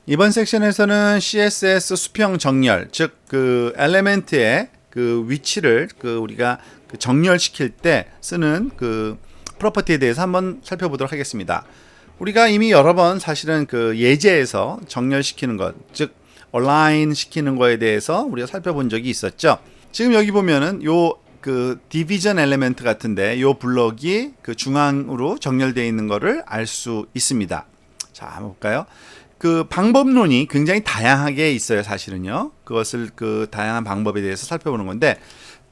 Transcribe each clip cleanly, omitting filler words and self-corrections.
이번 섹션에서는 CSS 수평 정렬, 즉 그 엘리멘트의 그 위치를 우리가 정렬시킬 때 쓰는 그 프로퍼티에 대해서 한번 살펴보도록 하겠습니다. 우리가 이미 여러 번 사실은 그 예제에서 정렬시키는 것, 즉 얼라인 시키는 거에 대해서 우리가 살펴본 적이 있었죠. 지금 여기 보면은 요 그 디비전 엘리멘트 같은데 요 블럭이 그 중앙으로 정렬되어 있는 거를 알 수 있습니다. 자, 한번 볼까요? 그 방법론이 굉장히 다양하게 있어요, 사실은요. 그것을 그 다양한 방법에 대해서 살펴보는 건데,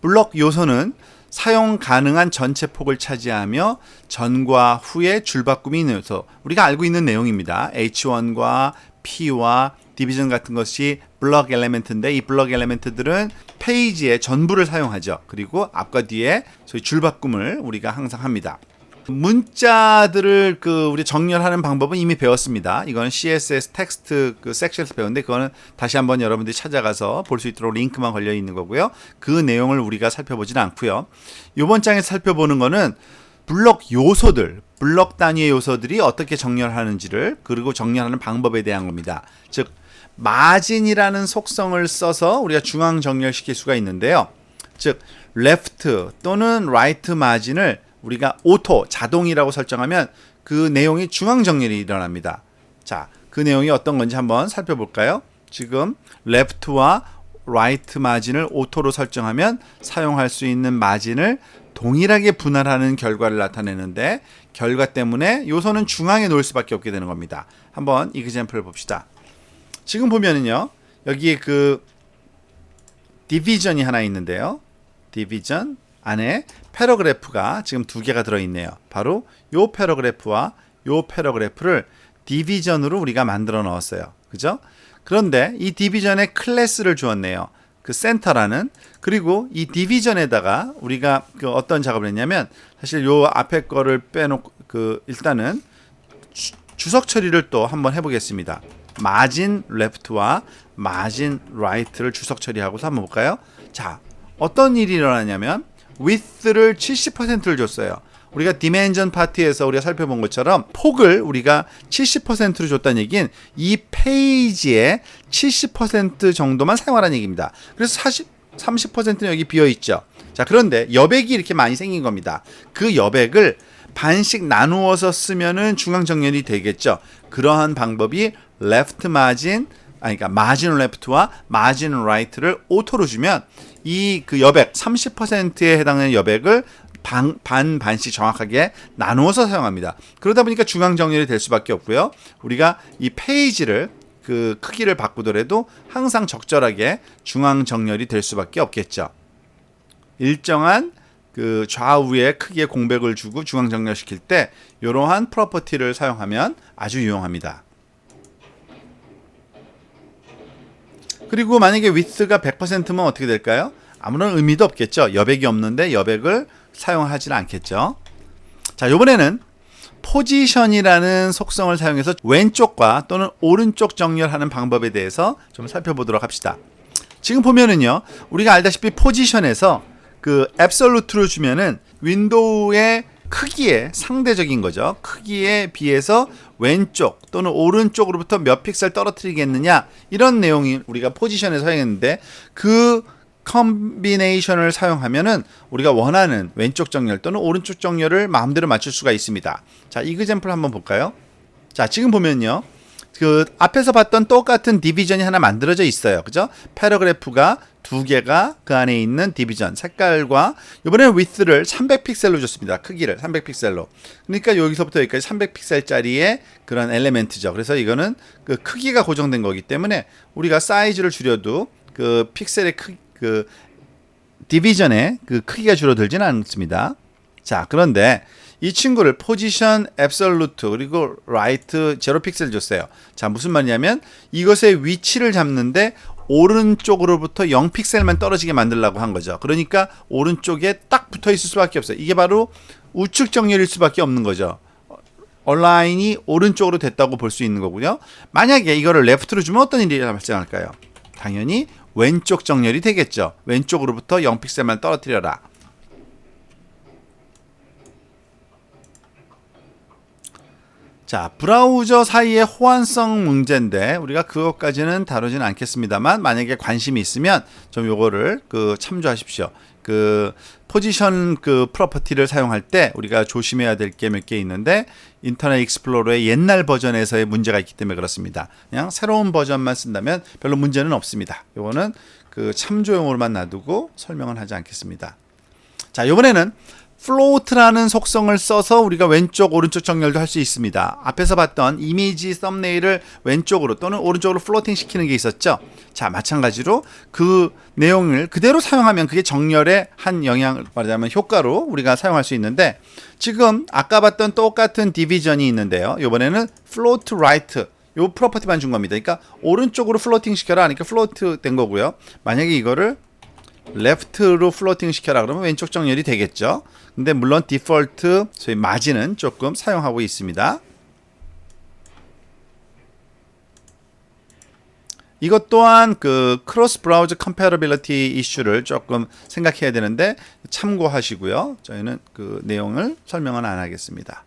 블럭 요소는 사용 가능한 전체 폭을 차지하며 전과 후의 줄바꿈이 있는 요소. 우리가 알고 있는 내용입니다. H1과 P와 디비전 같은 것이 블럭 엘리멘트인데, 이 블럭 엘리멘트들은 페이지의 전부를 사용하죠. 그리고 앞과 뒤에 소위 줄바꿈을 우리가 항상 합니다. 문자들을 우리 정렬하는 방법은 이미 배웠습니다. 이거는 CSS 텍스트 그 섹션에서 배웠는데, 그거는 다시 한번 여러분들이 찾아가서 볼 수 있도록 링크만 걸려 있는 거고요. 그 내용을 우리가 살펴보지는 않고요. 이번 장에서 살펴보는 거는 블럭 요소들, 블럭 단위의 요소들이 어떻게 정렬하는지를, 그리고 정렬하는 방법에 대한 겁니다. 즉 마진이라는 속성을 써서 우리가 중앙 정렬시킬 수가 있는데요. 즉 left 또는 right 마진을 우리가 오토, 자동이라고 설정하면 그 내용이 중앙 정렬이 일어납니다. 자, 그 내용이 어떤 건지 한번 살펴볼까요? 지금 left와 right 마진을 오토로 설정하면 사용할 수 있는 마진을 동일하게 분할하는 결과를 나타내는데, 결과 때문에 요소는 중앙에 놓을 수밖에 없게 되는 겁니다. 한번 이 example을 봅시다. 지금 보면은요, 여기에 그 디비전이 하나 있는데요. 디비전 안에 패러그래프가 지금 두 개가 들어있네요. 바로 요 패러그래프와 요 패러그래프를 디비전으로 우리가 만들어 넣었어요. 그죠? 그런데 이 디비전에 클래스를 주었네요. 그 센터라는. 그리고 이 디비전에다가 우리가 그 어떤 작업을 했냐면, 사실 요 앞에 거를 빼놓고 일단은 주석 처리를 또 한번 해보겠습니다. 마진 레프트와 마진 라이트를 주석 처리하고서 한번 볼까요? 자, 어떤 일이 일어나냐면 width를 70%를 줬어요. 우리가 디멘전 파트에서 우리가 살펴본 것처럼 폭을 우리가 70%로 줬다는 얘기는 이 페이지의 70% 정도만 사용하라는 얘기입니다. 그래서 30%는 여기 비어있죠. 자, 그런데 여백이 이렇게 많이 생긴 겁니다. 그 여백을 반씩 나누어서 쓰면은 중앙 정렬이 되겠죠. 그러한 방법이 left margin, 그러니까 margin left와 margin right를 오토로 주면 이 그 여백 30%에 해당하는 여백을 반씩 정확하게 나누어서 사용합니다. 그러다 보니까 중앙 정렬이 될 수밖에 없고요. 우리가 이 페이지를 그 크기를 바꾸더라도 항상 적절하게 중앙 정렬이 될 수밖에 없겠죠. 일정한 그 좌우에 크기의 공백을 주고 중앙 정렬시킬 때 이러한 프로퍼티를 사용하면 아주 유용합니다. 그리고 만약에 width가 100%면 어떻게 될까요? 아무런 의미도 없겠죠. 여백이 없는데 여백을 사용하지는 않겠죠. 자, 이번에는 포지션이라는 속성을 사용해서 왼쪽과 또는 오른쪽 정렬하는 방법에 대해서 좀 살펴보도록 합시다. 지금 보면은요, 우리가 알다시피 포지션에서 그 앱솔루트로 주면은 윈도우의 크기에 상대적인 거죠. 크기에 비해서 왼쪽 또는 오른쪽으로부터 몇 픽셀 떨어뜨리겠느냐, 이런 내용이 우리가 포지션에서 사용했는데, 그 컨비네이션을 사용하면은 우리가 원하는 왼쪽 정렬 또는 오른쪽 정렬을 마음대로 맞출 수가 있습니다. 자, 이 example 한번 볼까요? 자, 지금 보면요, 그 앞에서 봤던 똑같은 디비전이 하나 만들어져 있어요. 그죠? 패러그래프가 두 개가 그 안에 있는 디비전 색깔과, 이번에는 width를 300픽셀로 줬습니다. 크기를 300픽셀로. 그러니까 여기서부터 여기까지 300픽셀짜리의 그런 엘리멘트죠. 그래서 이거는 그 크기가 고정된 거기 때문에 우리가 사이즈를 줄여도 그 픽셀의 그 디비전의 그 크기가 줄어들지는 않습니다. 자, 그런데 이 친구를 포지션 앱솔루트 그리고 라이트 0픽셀 줬어요. 자, 무슨 말이냐면 이것의 위치를 잡는데 오른쪽으로부터 0픽셀만 떨어지게 만들려고 한 거죠. 그러니까 오른쪽에 딱 붙어 있을 수밖에 없어요. 이게 바로 우측 정렬일 수밖에 없는 거죠. 얼라인이 오른쪽으로 됐다고 볼 수 있는 거고요. 만약에 이거를 레프트로 주면 어떤 일이 발생할까요? 당연히 왼쪽 정렬이 되겠죠. 왼쪽으로부터 0픽셀만 떨어뜨려라. 자, 브라우저 사이의 호환성 문제인데 우리가 그것까지는 다루진 않겠습니다만 만약에 관심이 있으면 좀 요거를 참조하십시오. 포지션 프로퍼티를 사용할 때 우리가 조심해야 될 게 몇 개 있는데 인터넷 익스플로러의 옛날 버전에서의 문제가 있기 때문에 그렇습니다. 그냥 새로운 버전만 쓴다면 별로 문제는 없습니다. 요거는 참조용으로만 놔두고 설명은 하지 않겠습니다. 자, 이번에는 float라는 속성을 써서 우리가 왼쪽 오른쪽 정렬도 할 수 있습니다. 앞에서 봤던 이미지 썸네일을 왼쪽으로 또는 오른쪽으로 플로팅 시키는 게 있었죠. 자, 마찬가지로 그 내용을 그대로 사용하면 그게 정렬에 한 영향을 말하자면 효과로 우리가 사용할 수 있는데 지금 아까 봤던 똑같은 디비전이 있는데요. 이번에는 float right 요 프로퍼티만 준 겁니다. 그러니까 오른쪽으로 플로팅 시켜라 하니까 플로트 된 거고요. 만약에 이거를 레프트로 플로팅 시켜라 그러면 왼쪽 정렬이 되겠죠. 근데 물론 디폴트 소위 마진은 조금 사용하고 있습니다. 이것 또한 크로스 브라우저 컴패러빌리티 이슈를 조금 생각해야 되는데 참고하시고요. 저희는 그 내용을 설명은 안 하겠습니다.